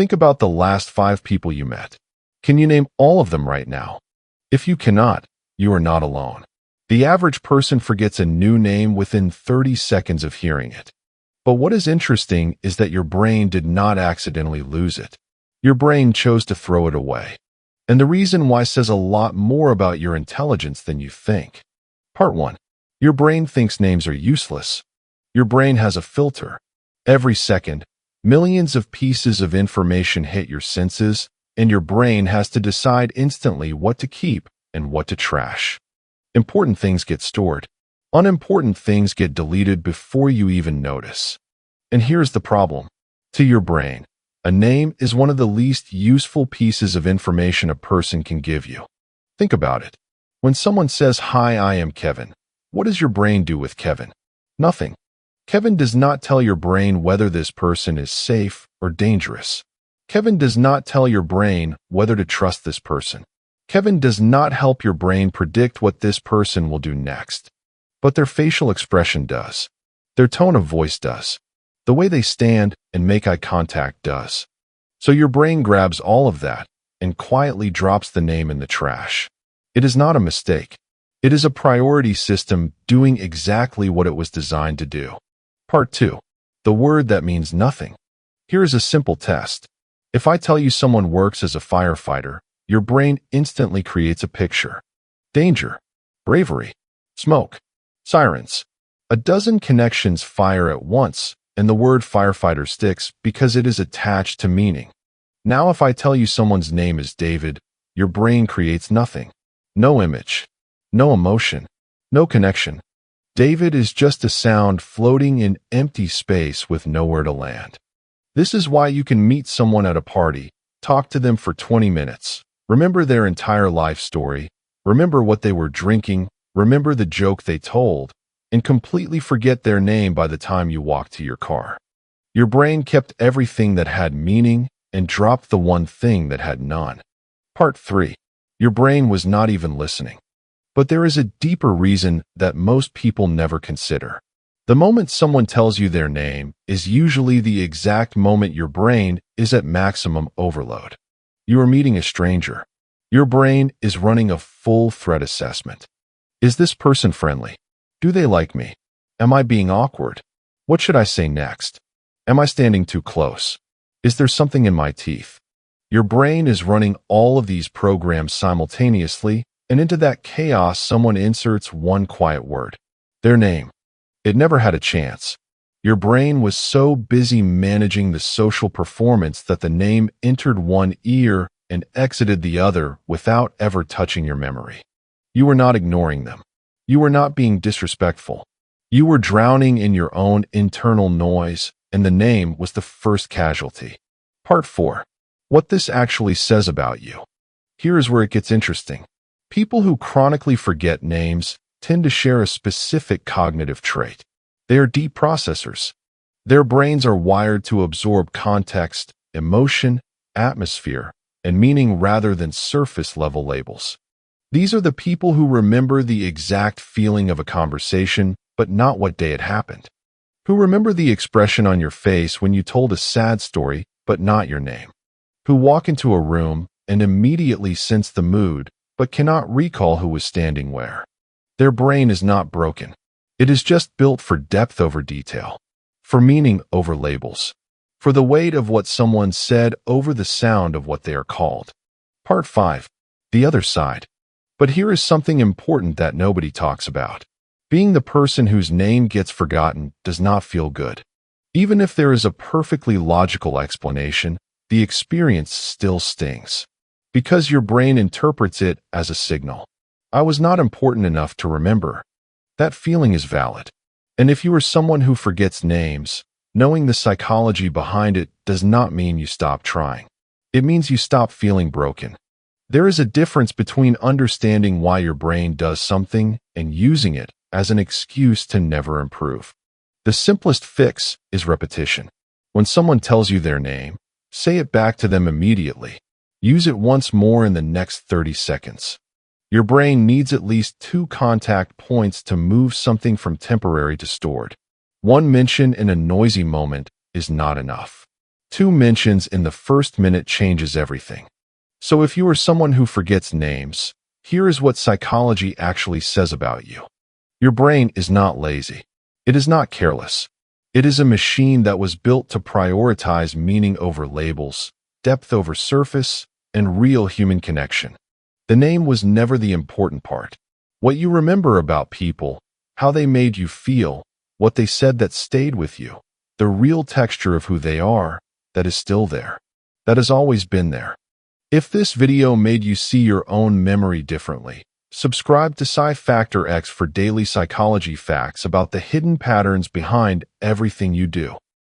Think about the last 5 people you met. Can you name all of them right now? If you cannot, you are not alone. The average person forgets a new name within 30 seconds of hearing it. But what is interesting is that your brain did not accidentally lose it. Your brain chose to throw it away. And the reason why says a lot more about your intelligence than you think. Part 1. Your brain thinks names are useless. Your brain has a filter. Every second, millions of pieces of information hit your senses, and your brain has to decide instantly what to keep and what to trash. Important things get stored. Unimportant things get deleted before you even notice. And here's the problem. To your brain, a name is one of the least useful pieces of information a person can give you. Think about it. When someone says, "Hi, I am Kevin," what does your brain do with Kevin? Nothing. Kevin does not tell your brain whether this person is safe or dangerous. Kevin does not tell your brain whether to trust this person. Kevin does not help your brain predict what this person will do next. But their facial expression does. Their tone of voice does. The way they stand and make eye contact does. So your brain grabs all of that and quietly drops the name in the trash. It is not a mistake. It is a priority system doing exactly what it was designed to do. Part 2. The word that means nothing. Here is a simple test. If I tell you someone works as a firefighter, your brain instantly creates a picture. Danger, bravery, smoke, sirens. A dozen connections fire at once, and the word firefighter sticks because it is attached to meaning. Now if I tell you someone's name is David, your brain creates nothing. No image, no emotion, no connection. David is just a sound floating in empty space with nowhere to land. This is why you can meet someone at a party, talk to them for 20 minutes, remember their entire life story, remember what they were drinking, remember the joke they told, and completely forget their name by the time you walk to your car. Your brain kept everything that had meaning and dropped the one thing that had none. Part 3. Your brain was not even listening. But there is a deeper reason that most people never consider. The moment someone tells you their name is usually the exact moment your brain is at maximum overload. You are meeting a stranger. Your brain is running a full threat assessment. Is this person friendly? Do they like me? Am I being awkward? What should I say next? Am I standing too close? Is there something in my teeth? Your brain is running all of these programs simultaneously, and into that chaos someone inserts one quiet word. Their name. It never had a chance. Your brain was so busy managing the social performance that the name entered one ear and exited the other without ever touching your memory. You were not ignoring them. You were not being disrespectful. You were drowning in your own internal noise, and the name was the first casualty. Part 4. What this actually says about you. Here is where it gets interesting. People who chronically forget names tend to share a specific cognitive trait. They are deep processors. Their brains are wired to absorb context, emotion, atmosphere, and meaning rather than surface-level labels. These are the people who remember the exact feeling of a conversation, but not what day it happened. Who remember the expression on your face when you told a sad story, but not your name. Who walk into a room and immediately sense the mood, but cannot recall who was standing where. Their brain is not broken. It is just built for depth over detail, for meaning over labels, for the weight of what someone said over the sound of what they are called. Part 5. The other side. But here is something important that nobody talks about. Being the person whose name gets forgotten does not feel good. Even if there is a perfectly logical explanation, the experience still stings. Because your brain interprets it as a signal. I was not important enough to remember. That feeling is valid. And if you are someone who forgets names, knowing the psychology behind it does not mean you stop trying. It means you stop feeling broken. There is a difference between understanding why your brain does something and using it as an excuse to never improve. The simplest fix is repetition. When someone tells you their name, say it back to them immediately. Use it once more in the next 30 seconds. Your brain needs at least 2 contact points to move something from temporary to stored. One mention in a noisy moment is not enough. 2 mentions in the first minute changes everything. So if you are someone who forgets names, here is what psychology actually says about you. Your brain is not lazy. It is not careless. It is a machine that was built to prioritize meaning over labels, depth over surface, and real human connection. The name was never the important part. What you remember about people, how they made you feel, what they said that stayed with you, the real texture of who they are, that is still there. That has always been there. If this video made you see your own memory differently, subscribe to Sci Factor X for daily psychology facts about the hidden patterns behind everything you do.